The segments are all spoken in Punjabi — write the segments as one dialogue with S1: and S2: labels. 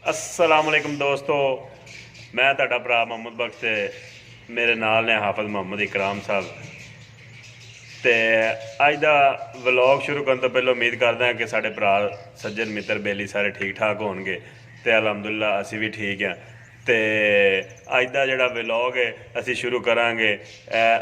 S1: अस्सलामुअलैकुम दोस्तों, मैं ਤੁਹਾਡਾ ਭਰਾ ਮੁਹੰਮਦ ਬਖਸ਼ ਤੇ ਮੇਰੇ ਨਾਲ ਨੇ ਹਾਫਿਜ਼ ਮੁਹੰਮਦ ਇਕਰਾਮ ਸਾਹਿਬ। ਤੇ ਅੱਜ ਦਾ ਵਲੌਗ ਸ਼ੁਰੂ ਕਰਨ ਤੋਂ ਪਹਿਲਾਂ ਉਮੀਦ ਕਰਦਾ ਹਾਂ ਕਿ ਸਾਡੇ ਭਰਾ ਸੱਜਣ ਮਿੱਤਰ ਬੇਲੀ ਸਾਰੇ ਠੀਕ ਠਾਕ ਹੋਣਗੇ ਤੇ ਅਲਹਮਦੁਲਿਲਾ ਅਸੀਂ ਵੀ ਠੀਕ ਹਾਂ। ਤੇ ਅੱਜ ਦਾ ਜਿਹੜਾ ਵਲੌਗ ਹੈ ਅਸੀਂ ਸ਼ੁਰੂ ਕਰਾਂਗੇ।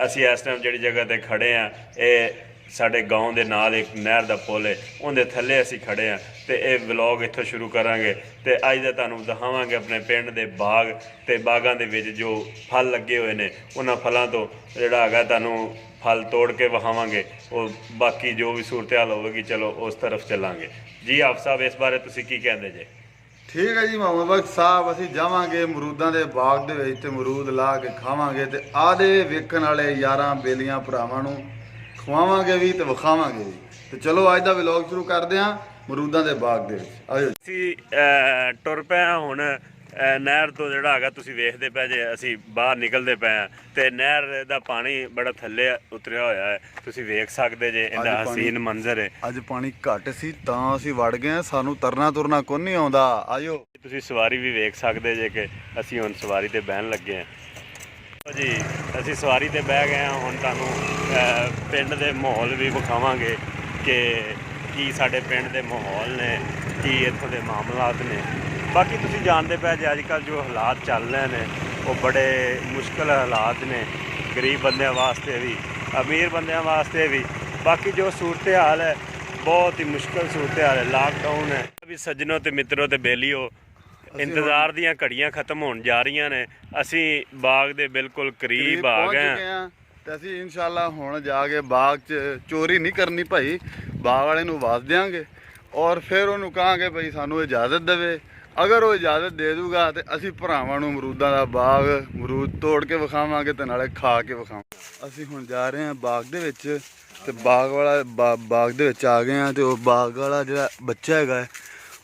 S1: ਅਸੀਂ ਇਸ ਟਾਈਮ ਜਿਹੜੀ ਜਗ੍ਹਾ ਤੇ ਖੜੇ ਹਾਂ ਇਹ ਸਾਡੇ गाँव ਦੇ ਨਾਲ ਇੱਕ ਨਹਿਰ ਦਾ ਪੁੱਲ ਹੈ, ਉਹਦੇ ਥੱਲੇ ਅਸੀਂ ਖੜੇ ਹਾਂ ਤੇ ਇਹ ਵਲੌਗ ਇੱਥੋਂ ਸ਼ੁਰੂ ਕਰਾਂਗੇ। ਤੇ ਅੱਜ ਦਾ ਤੁਹਾਨੂੰ ਦਿਖਾਵਾਂਗੇ ਆਪਣੇ ਪਿੰਡ ਦੇ ਬਾਗ ਤੇ ਬਾਗਾਂ ਦੇ ਵਿੱਚ ਜੋ ਫਲ ਲੱਗੇ ਹੋਏ ਨੇ, ਉਹਨਾਂ ਫਲਾਂ ਤੋਂ ਜਿਹੜਾ ਹੈਗਾ ਤੁਹਾਨੂੰ ਫਲ ਤੋੜ ਕੇ ਵਿਖਾਵਾਂਗੇ। ਉਹ ਬਾਕੀ ਜੋ ਵੀ ਸੂਰਤ ਹਾਲ ਹੋਵੇਗੀ ਚਲੋ ਉਸ ਤਰਫ ਚੱਲਾਂਗੇ। ਜੀ ਆਪ ਸਾਹਿਬ ਇਸ ਬਾਰੇ ਤੁਸੀਂ ਕੀ ਕਹਿੰਦੇ ਜੇ?
S2: ਠੀਕ ਹੈ ਜੀ ਮੁਹੰਮਦ ਬਖਸ਼ ਸਾਹਿਬ, ਅਸੀਂ ਜਾਵਾਂਗੇ ਅਮਰੂਦਾਂ ਦੇ ਬਾਗ ਦੇ ਵਿੱਚ ਤੇ ਅਮਰੂਦ ਲਾ ਕੇ ਖਾਵਾਂਗੇ ਤੇ ਆਦੇ ਵੇਖਣ ਵਾਲੇ ਯਾਰਾਂ ਬੇਲੀਆਂ ਭਰਾਵਾਂ ਨੂੰ ਖਵਾਵਾਂਗੇ ਵੀ ਤੇ ਵਿਖਾਵਾਂਗੇ ਵੀ। ਤੇ ਚਲੋ ਅੱਜ ਦਾ ਵਲੌਗ ਸ਼ੁਰੂ ਕਰਦੇ ਹਾਂ ਅਮਰੂਦਾਂ ਦੇ ਬਾਗ ਦੇ ਵਿੱਚ। ਆਜੋ
S1: ਅਸੀਂ ਟੁਰ ਪਏ ਹਾਂ ਹੁਣ ਨਹਿਰ ਤੋਂ, ਜਿਹੜਾ ਹੈਗਾ ਤੁਸੀਂ ਵੇਖਦੇ ਪਏ ਜੇ ਅਸੀਂ ਬਾਹਰ ਨਿਕਲਦੇ ਪਏ ਹਾਂ ਤੇ ਨਹਿਰ ਦਾ ਪਾਣੀ ਬੜਾ ਥੱਲੇ ਉਤਰਿਆ ਹੋਇਆ ਹੈ, ਤੁਸੀਂ ਵੇਖ ਸਕਦੇ ਜੇ ਇਹਦਾ ਹਸੀਨ ਮੰਜ਼ਰ ਹੈ।
S2: ਅੱਜ ਪਾਣੀ ਘੱਟ ਸੀ ਤਾਂ ਅਸੀਂ ਵੜ ਗਏ, ਸਾਨੂੰ ਤਰਨਾ ਤੁਰਨਾ ਕੋਈ ਨਹੀਂ ਆਉਂਦਾ। ਆਜੋ
S1: ਤੁਸੀਂ ਸਵਾਰੀ ਵੀ ਵੇਖ ਸਕਦੇ ਜੇ ਕਿ ਅਸੀਂ ਹੁਣ ਸਵਾਰੀ ਤੇ ਬਹਿਣ ਲੱਗੇ ਹਾਂ ਜੀ। ਅਸੀਂ ਸਵਾਰੀ ਤੇ ਬਹਿ ਗਏ ਹਾਂ, ਹੁਣ ਤੁਹਾਨੂੰ ਪਿੰਡ ਦੇ ਮਾਹੌਲ ਵੀ ਵਿਖਾਵਾਂਗੇ ਕਿ ਕੀ ਸਾਡੇ ਪਿੰਡ ਦੇ ਮਾਹੌਲ ਨੇ, ਕੀ ਇੱਥੋਂ ਦੇ ਮਾਮਲਾਤ ਨੇ। ਬਾਕੀ ਤੁਸੀਂ ਜਾਣਦੇ ਪਏ ਜੇ ਅੱਜ ਕੱਲ੍ਹ ਜੋ ਹਾਲਾਤ ਚੱਲ ਰਹੇ ਨੇ ਉਹ ਬੜੇ ਮੁਸ਼ਕਲ ਹਾਲਾਤ ਨੇ, ਗਰੀਬ ਬੰਦਿਆਂ ਵਾਸਤੇ ਵੀ, ਅਮੀਰ ਬੰਦਿਆਂ ਵਾਸਤੇ ਵੀ। ਬਾਕੀ ਜੋ ਸੂਰਤ ਹਾਲ ਹੈ ਬਹੁਤ ਹੀ ਮੁਸ਼ਕਲ ਸੂਰਤ ਹਾਲ ਹੈ, ਲਾਕਡਾਊਨ ਹੈ। ਵੀ ਸੱਜਣੋ ਤੇ ਮਿੱਤਰੋ ਤੇ ਬੇਲੀਓ, ਇੰਤਜ਼ਾਰ ਦੀਆਂ ਘੜੀਆਂ ਖਤਮ ਹੋਣ ਜਾ ਰਹੀਆਂ ਨੇ। ਅਸੀਂ ਬਾਗ ਦੇ ਬਿਲਕੁਲ ਕਰੀਬ ਆ ਗਏ ਹਾਂ
S2: ਤੇ ਅਸੀਂ ਇਨਸ਼ਾਅੱਲਾ ਹੁਣ ਜਾ ਕੇ ਬਾਗ 'ਚ ਚੋਰੀ ਨਹੀਂ ਕਰਨੀ ਭਾਈ, ਬਾਗ ਵਾਲੇ ਨੂੰ ਆਵਾਜ਼ ਦਿਆਂਗੇ ਔਰ ਫਿਰ ਉਹਨੂੰ ਕਹਾਂਗੇ ਭਾਈ ਸਾਨੂੰ ਇਜਾਜ਼ਤ ਦੇਵੇ। ਅਗਰ ਉਹ ਇਜਾਜ਼ਤ ਦੇ ਦੂਗਾ ਤੇ ਅਸੀਂ ਭਰਾਵਾਂ ਨੂੰ ਅਮਰੂਦਾਂ ਦਾ ਬਾਗ ਅਮਰੂਦ ਤੋੜ ਕੇ ਵਿਖਾਵਾਂਗੇ ਤੇ ਨਾਲੇ ਖਾ ਕੇ ਵਿਖਾਵਾਂਗੇ। ਅਸੀਂ ਹੁਣ ਜਾ ਰਹੇ ਹਾਂ ਬਾਗ ਦੇ ਵਿੱਚ ਤੇ ਬਾਗ ਦੇ ਵਿੱਚ ਆ ਗਏ ਹਾਂ ਤੇ ਉਹ ਬਾਗ ਵਾਲਾ ਜਿਹੜਾ ਬੱਚਾ ਹੈਗਾ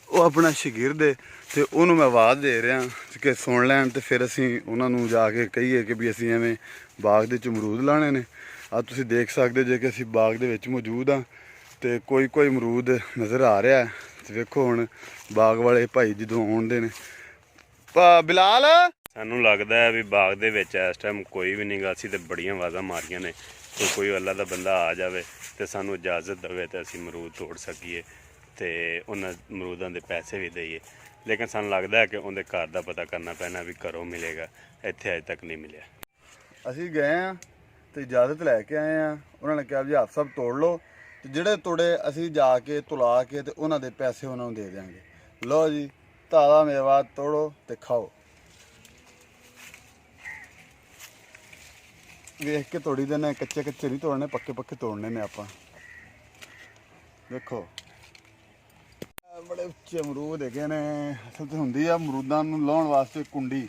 S2: ਉਹ ਆਪਣਾ ਸ਼ਾਗਿਰਦ ਹੈ ਤੇ ਉਹਨੂੰ ਮੈਂ ਆਵਾਜ਼ ਦੇ ਰਿਹਾ ਕਿ ਸੁਣ ਲੈਣ ਤੇ ਫਿਰ ਅਸੀਂ ਉਹਨਾਂ ਨੂੰ ਜਾ ਕੇ ਕਹੀਏ ਕਿ ਵੀ ਅਸੀਂ ਐਵੇਂ ਬਾਗ ਦੇ 'ਚ ਅਮਰੂਦ ਲਾਣੇ ਨੇ। ਆ ਤੁਸੀਂ ਦੇਖ ਸਕਦੇ ਜੇ ਕਿ ਅਸੀਂ ਬਾਗ ਦੇ ਵਿੱਚ ਮੌਜੂਦ ਹਾਂ ਤੇ ਕੋਈ ਅਮਰੂਦ ਨਜ਼ਰ ਆ ਰਿਹਾ ਤੇ ਵੇਖੋ ਹੁਣ ਬਾਗ ਵਾਲੇ ਭਾਈ ਜਦੋਂ ਆਉਂਦੇ ਨੇ। ਬਿਲਾਲ,
S1: ਸਾਨੂੰ ਲੱਗਦਾ ਹੈ ਵੀ ਬਾਗ ਦੇ ਵਿੱਚ ਇਸ ਟਾਈਮ ਕੋਈ ਵੀ ਨਹੀਂ ਗਾ। ਅਸੀਂ ਤੇ ਬੜੀਆਂ ਆਵਾਜ਼ਾਂ ਮਾਰੀਆਂ ਨੇ ਕਿ ਕੋਈ ਅੱਲਾ ਦਾ ਬੰਦਾ ਆ ਜਾਵੇ ਤੇ ਸਾਨੂੰ ਇਜਾਜ਼ਤ ਦੇਵੇ ਤੇ ਅਸੀਂ ਅਮਰੂਦ ਤੋੜ ਸਕੀਏ ਤੇ ਉਹਨਾਂ ਅਮਰੂਦਾਂ ਦੇ ਪੈਸੇ ਵੀ ਦਈਏ। ਲੇਕਿਨ ਸਾਨੂੰ ਲੱਗਦਾ ਹੈ ਕਿ ਉਹਦੇ ਘਰ ਦਾ ਪਤਾ ਕਰਨਾ ਪੈਣਾ ਵੀ ਘਰੋਂ ਮਿਲੇਗਾ, ਇੱਥੇ ਅਜੇ ਤੱਕ ਨਹੀਂ ਮਿਲਿਆ।
S2: ਅਸੀਂ ਗਏ ਹਾਂ ਤੇ ਇਜਾਜ਼ਤ ਲੈ ਕੇ ਆਏ ਹਾਂ, ਉਹਨਾਂ ਨੇ ਕਿਹਾ ਵੀ ਆਪ ਸਭ ਤੋੜ ਲਓ ਤੇ ਜਿਹੜੇ ਤੋੜੇ ਅਸੀਂ ਜਾ ਕੇ ਤੁਲਾ ਕੇ ਤੇ ਉਹਨਾਂ ਦੇ ਪੈਸੇ ਉਹਨਾਂ ਨੂੰ ਦੇ ਦਿਆਂਗੇ। ਲਓ ਜੀ, ਤਾਜ਼ਾ ਮੇਵਾ ਤੋੜੋ ਤੇ ਖਾਓ। ਵੇਖ ਕੇ ਤੋੜੀ ਦੇ ਨੇ, ਕੱਚੇ ਨਹੀਂ ਤੋੜਨੇ, ਪੱਕੇ ਤੋੜਨੇ ਨੇ ਆਪਾਂ। ਦੇਖੋ ਬੜੇ ਉੱਚੇ ਅਮਰੂਦ ਹੈਗੇ ਨੇ। ਅਸਲ ਤੇ ਹੁੰਦੀ ਆ ਅਮਰੂਦਾਂ ਨੂੰ ਲਾਉਣ ਵਾਸਤੇ ਕੁੰਡੀ।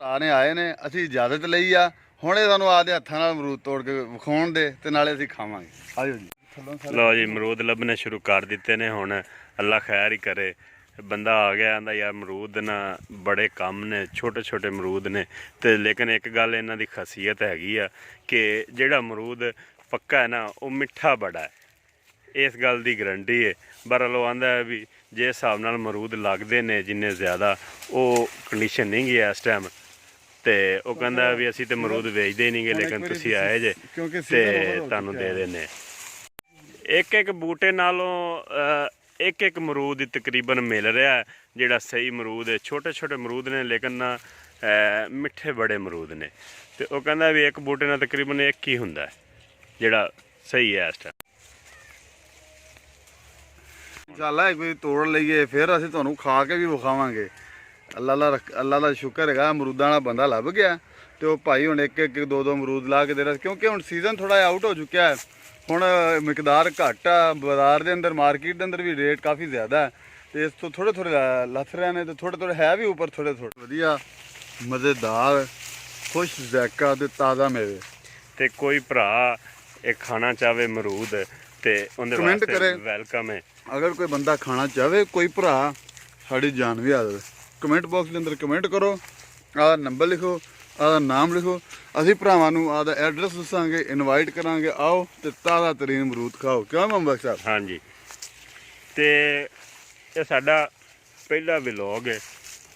S2: ਭਰਾ ਨੇ ਆਏ ਨੇ, ਅਸੀਂ ਇਜਾਜ਼ਤ ਲਈ ਆ, ਹੁਣ ਇਹ ਸਾਨੂੰ ਆਪਦੇ ਹੱਥਾਂ ਨਾਲ ਅਮਰੂਦ ਤੋੜ ਕੇ ਵਿਖਾਉਣ ਦੇ ਤੇ ਨਾਲੇ ਅਸੀਂ ਖਾਵਾਂਗੇ। ਆਜੋ ਜੀ।
S1: ਲਓ ਜੀ, ਅਮਰੂਦ ਲੱਭਣੇ ਸ਼ੁਰੂ ਕਰ ਦਿੱਤੇ ਨੇ। ਹੁਣ ਅੱਲਾ ਖੈਰ ਹੀ ਕਰੇ, ਬੰਦਾ ਆ ਗਿਆ ਆਂਦਾ ਯਾਰ ਅਮਰੂਦ ਨਾ ਬੜੇ ਕੰਮ ਨੇ, ਛੋਟੇ ਅਮਰੂਦ ਨੇ ਤੇ ਲੇਕਿਨ ਇੱਕ ਗੱਲ ਇਹਨਾਂ ਦੀ ਖਾਸੀਅਤ ਹੈਗੀ ਆ ਕਿ ਜਿਹੜਾ ਅਮਰੂਦ ਪੱਕਾ ਹੈ ਨਾ ਉਹ ਮਿੱਠਾ ਬੜਾ ਹੈ, ਇਸ ਗੱਲ ਦੀ ਗਰੰਟੀ ਹੈ। ਬਹਰਹਾਲ ਉਹ ਆਂਦਾ ਹੈ ਵੀ ਜੇ ਹਿਸਾਬ ਨਾਲ ਅਮਰੂਦ ਲੱਗਦੇ ਨੇ ਜਿੰਨੇ ਜ਼ਿਆਦਾ, ਉਹ ਕੰਡੀਸ਼ਨ ਨਹੀਂ ਗਈ ਇਸ ਟਾਈਮ ਤੇ ਉਹ ਕਹਿੰਦਾ ਵੀ ਅਸੀਂ ਤੇ ਅਮਰੂਦ ਵੇਚਦੇ ਹੀ ਨਹੀਂ ਗੇ, ਲੇਕਿਨ ਤੁਸੀਂ ਆਏ ਜੇ ਤੇ ਤੁਹਾਨੂੰ ਦੇ ਦਿੰਦੇ। ਇੱਕ ਬੂਟੇ ਨਾਲੋਂ ਇੱਕ ਅਮਰੂਦ ਤਕਰੀਬਨ ਮਿਲ ਰਿਹਾ ਜਿਹੜਾ ਸਹੀ ਅਮਰੂਦ ਹੈ। ਛੋਟੇ ਅਮਰੂਦ ਨੇ ਲੇਕਿਨ ਮਿੱਠੇ ਬੜੇ ਅਮਰੂਦ ਨੇ ਤੇ ਉਹ ਕਹਿੰਦਾ ਵੀ ਇੱਕ ਬੂਟੇ ਨਾਲ ਤਕਰੀਬਨ ਇੱਕ ਹੀ ਹੁੰਦਾ ਜਿਹੜਾ ਸਹੀ ਹੈ ਇਸ ਟਾਈਮ।
S2: ਇਨਸ਼ਾਅੱਲਾ ਕੋਈ ਤੋੜ ਲਈਏ ਫਿਰ ਅਸੀਂ ਤੁਹਾਨੂੰ ਖਾ ਕੇ ਵੀ ਵਿਖਾਵਾਂਗੇ। ਅੱਲਾ ਦਾ ਸ਼ੁਕਰ ਹੈਗਾ ਅਮਰੂਦਾਂ ਵਾਲਾ ਬੰਦਾ ਲੱਭ ਗਿਆ ਤੇ ਉਹ ਭਾਈ ਹੁਣ ਇੱਕ ਦੋ ਅਮਰੂਦ ਲਾ ਕੇ ਦੇ ਰਿਹਾ, ਕਿਉਂਕਿ ਹੁਣ ਸੀਜ਼ਨ ਥੋੜਾ ਜਿਹਾ ਆਊਟ ਹੋ ਚੁੱਕਿਆ ਹੈ। ਹੁਣ ਮਿਕਦਾਰ ਘੱਟ ਆ ਬਾਜ਼ਾਰ ਦੇ ਅੰਦਰ, ਮਾਰਕੀਟ ਦੇ ਅੰਦਰ ਵੀ ਰੇਟ ਕਾਫੀ ਜ਼ਿਆਦਾ ਹੈ ਤੇ ਇਸ ਤੋਂ ਥੋੜੇ ਲੱਥ ਰਹੇ ਨੇ ਤੇ ਥੋੜੇ ਹੈ ਵੀ ਉੱਪਰ ਥੋੜੇ ਵਧੀਆ ਮਜ਼ੇਦਾਰ ਖੁਸ਼ ਜ਼ਾਇਕਾ ਤੇ ਤਾਜ਼ਾ ਮੇਵੇ।
S1: ਤੇ ਕੋਈ ਭਰਾ ਇਹ ਖਾਣਾ ਚਾਹਵੇ ਅਮਰੂਦ ਤੇ ਉਹਦੇ ਵਾਸਤੇ ਵੈਲਕਮ ਹੈ।
S2: ਅਗਰ ਕੋਈ ਬੰਦਾ ਖਾਣਾ ਚਾਹਵੇ, ਕੋਈ ਭਰਾ ਸਾਡੀ ਜਾਨ ਵੀ ਆ ਜਾਵੇ, ਕਮੈਂਟ ਬਾਕਸ ਦੇ ਅੰਦਰ ਕਮੈਂਟ ਕਰੋ, ਆਹ ਨੰਬਰ ਲਿਖੋ, ਆਹ ਨਾਮ ਲਿਖੋ, ਅਸੀਂ ਭਰਾਵਾਂ ਨੂੰ ਆਹ ਦਾ ਐਡਰੈਸ ਦੱਸਾਂਗੇ, ਇਨਵਾਈਟ ਕਰਾਂਗੇ, ਆਓ ਤੇ ਤਾਜ਼ਾ ਤਰੀਨ ਅਮਰੂਦ ਖਾਓ। ਕਿਉਂ ਮੁਹੰਮਦ ਸਾਹਿਬ?
S1: ਹਾਂਜੀ। ਤੇ ਇਹ ਸਾਡਾ ਪਹਿਲਾ ਵਲੌਗ ਹੈ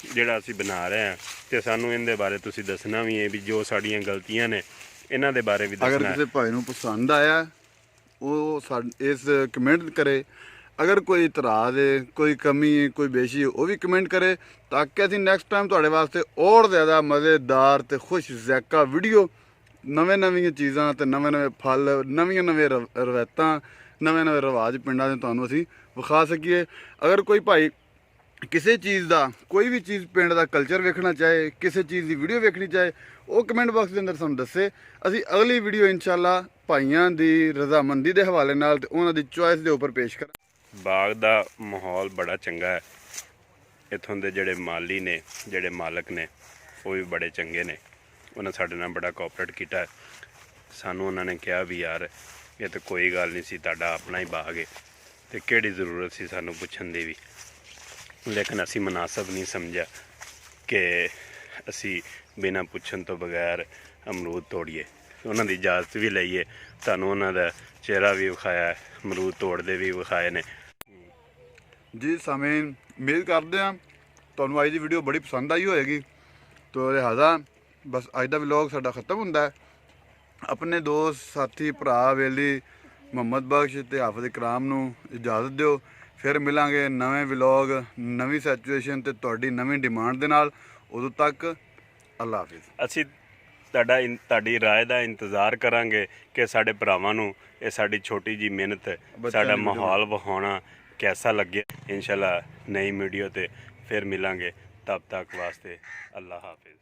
S1: ਜਿਹੜਾ ਅਸੀਂ ਬਣਾ ਰਹੇ ਹਾਂ ਤੇ ਸਾਨੂੰ ਇਹਦੇ ਬਾਰੇ ਤੁਸੀਂ ਦੱਸਣਾ ਵੀ ਹੈ ਵੀ ਜੋ ਸਾਡੀਆਂ ਗਲਤੀਆਂ ਨੇ ਇਹਨਾਂ ਦੇ ਬਾਰੇ ਵੀ
S2: ਅਗਰ
S1: ਦੱਸਣਾ
S2: ਕਿਸੇ ਭਾਈ ਨੂੰ ਪਸੰਦ ਆਇਆ ਉਹ ਇਸ ਕਮੈਂਟ ਕਰੇ। ਅਗਰ ਕੋਈ ਇਤਰਾਜ਼ ਹੈ, ਕੋਈ ਕਮੀ ਹੈ, ਕੋਈ ਬੇਸ਼ੀ ਹੈ, ਉਹ ਵੀ ਕਮੈਂਟ ਕਰੇ ਤਾਂ ਕਿ ਅਸੀਂ ਨੈਕਸਟ ਟਾਈਮ ਤੁਹਾਡੇ ਵਾਸਤੇ ਹੋਰ ਜ਼ਿਆਦਾ ਮਜ਼ੇਦਾਰ ਤੇ ਖੁਸ਼ ਜ਼ਾਇਕਾ ਵੀਡੀਓ, ਨਵੀਆਂ ਚੀਜ਼ਾਂ ਤੇ ਨਵੇਂ ਫਲ, ਨਵੀਆਂ ਰਵਾਇਤਾਂ, ਨਵੇਂ ਰਿਵਾਜ ਪਿੰਡਾਂ ਦੇ ਤੁਹਾਨੂੰ ਅਸੀਂ ਵਿਖਾ ਸਕੀਏ। ਅਗਰ ਕੋਈ ਭਾਈ ਕਿਸੇ ਚੀਜ਼ ਦਾ, ਕੋਈ ਵੀ ਚੀਜ਼ ਪਿੰਡ ਦਾ ਕਲਚਰ ਵੇਖਣਾ ਚਾਹੇ, ਕਿਸੇ ਚੀਜ਼ ਦੀ ਵੀਡੀਓ ਵੇਖਣੀ ਚਾਹੇ, ਉਹ ਕਮੈਂਟ ਬਾਕਸ ਦੇ ਅੰਦਰ ਸਾਨੂੰ ਦੱਸੇ। ਅਸੀਂ ਅਗਲੀ ਵੀਡੀਓ ਇਨਸ਼ਾਅੱਲਾ ਭਾਈਆਂ ਦੀ ਰਜ਼ਾਮੰਦੀ ਦੇ ਹਵਾਲੇ ਨਾਲ ਤੇ ਉਹਨਾਂ ਦੀ ਚੁਆਇਸ ਦੇ ਉੱਪਰ ਪੇਸ਼ ਕਰਾਂਗੇ।
S1: ਬਾਗ ਦਾ ਮਾਹੌਲ ਬੜਾ ਚੰਗਾ ਹੈ। ਇੱਥੋਂ ਦੇ ਜਿਹੜੇ ਮਾਲੀ ਨੇ, ਜਿਹੜੇ ਮਾਲਕ ਨੇ, ਉਹ ਵੀ ਬੜੇ ਚੰਗੇ ਨੇ। ਉਹਨਾਂ ਸਾਡੇ ਨਾਲ ਬੜਾ ਕੋਆਪਰੇਟ ਕੀਤਾ ਹੈ। ਸਾਨੂੰ ਉਹਨਾਂ ਨੇ ਕਿਹਾ ਵੀ ਯਾਰ ਇਹ ਤਾਂ ਕੋਈ ਗੱਲ ਨਹੀਂ ਸੀ, ਤੁਹਾਡਾ ਆਪਣਾ ਹੀ ਬਾਗ ਹੈ ਤੇ ਕਿਹੜੀ ਜ਼ਰੂਰਤ ਸੀ ਸਾਨੂੰ ਪੁੱਛਣ ਦੀ ਵੀ। ਲੇਕਿਨ ਅਸੀਂ ਮੁਨਾਸਬ ਨਹੀਂ ਸਮਝਿਆ ਕਿ ਅਸੀਂ ਬਿਨਾਂ ਪੁੱਛਣ ਤੋਂ ਬਗੈਰ ਅਮਰੂਦ ਤੋੜੀਏ। ਉਹਨਾਂ ਦੀ ਇਜਾਜ਼ਤ ਵੀ ਲਈਏ, ਤੁਹਾਨੂੰ ਉਹਨਾਂ ਦਾ ਚਿਹਰਾ ਵੀ ਵਿਖਾਇਆ, ਅਮਰੂਦ ਤੋੜਦੇ ਵੀ ਵਿਖਾਏ ਨੇ।
S2: ਜੀ ਸਾਮੀਨ, ਉਮੀਦ ਕਰਦੇ ਹਾਂ ਤੁਹਾਨੂੰ ਅੱਜ ਦੀ ਵੀਡੀਓ ਬੜੀ ਪਸੰਦ ਆਈ ਹੋਏਗੀ। ਤੋ ਲਿਹਾਜ਼ਾ ਬਸ ਅੱਜ ਦਾ ਵਲੌਗ ਸਾਡਾ ਖਤਮ ਹੁੰਦਾ ਹੈ। ਆਪਣੇ ਦੋਸਤ, ਸਾਥੀ, ਭਰਾ ਵੇਲੀ ਮੁਹੰਮਦ ਬਖਸ਼ ਤੇ ਹਾਫਿਜ਼ ਇਕਰਾਮ ਨੂੰ ਇਜਾਜ਼ਤ ਦਿਓ। ਫਿਰ ਮਿਲਾਂਗੇ ਨਵੇਂ ਵਲੌਗ, ਨਵੀਂ ਸਿਚੁਏਸ਼ਨ ਤੇ ਤੁਹਾਡੀ ਨਵੀਂ ਡਿਮਾਂਡ ਦੇ ਨਾਲ। ਉਦੋਂ ਤੱਕ ਅੱਲਾ ਹਾਫਿਜ਼।
S1: ਅਸੀਂ ਤੁਹਾਡੀ ਰਾਏ ਦਾ ਇੰਤਜ਼ਾਰ ਕਰਾਂਗੇ ਕਿ ਸਾਡੇ ਭਰਾਵਾਂ ਨੂੰ ਇਹ ਸਾਡੀ ਛੋਟੀ ਜੀ ਮਿਹਨਤ, ਸਾਡਾ ਮਾਹੌਲ ਵਿਖਾਉਣਾ ਕੈਸਾ ਲੱਗਿਆ। ਇੰਸ਼ਾਅੱਲਾ ਨਈ ਵੀਡੀਓ ਤੇ ਫਿਰ ਮਿਲਾਂਗੇ। ਤਬ ਤੱਕ ਵਾਸਤੇ ਅੱਲਾ ਹਾਫਿਜ਼।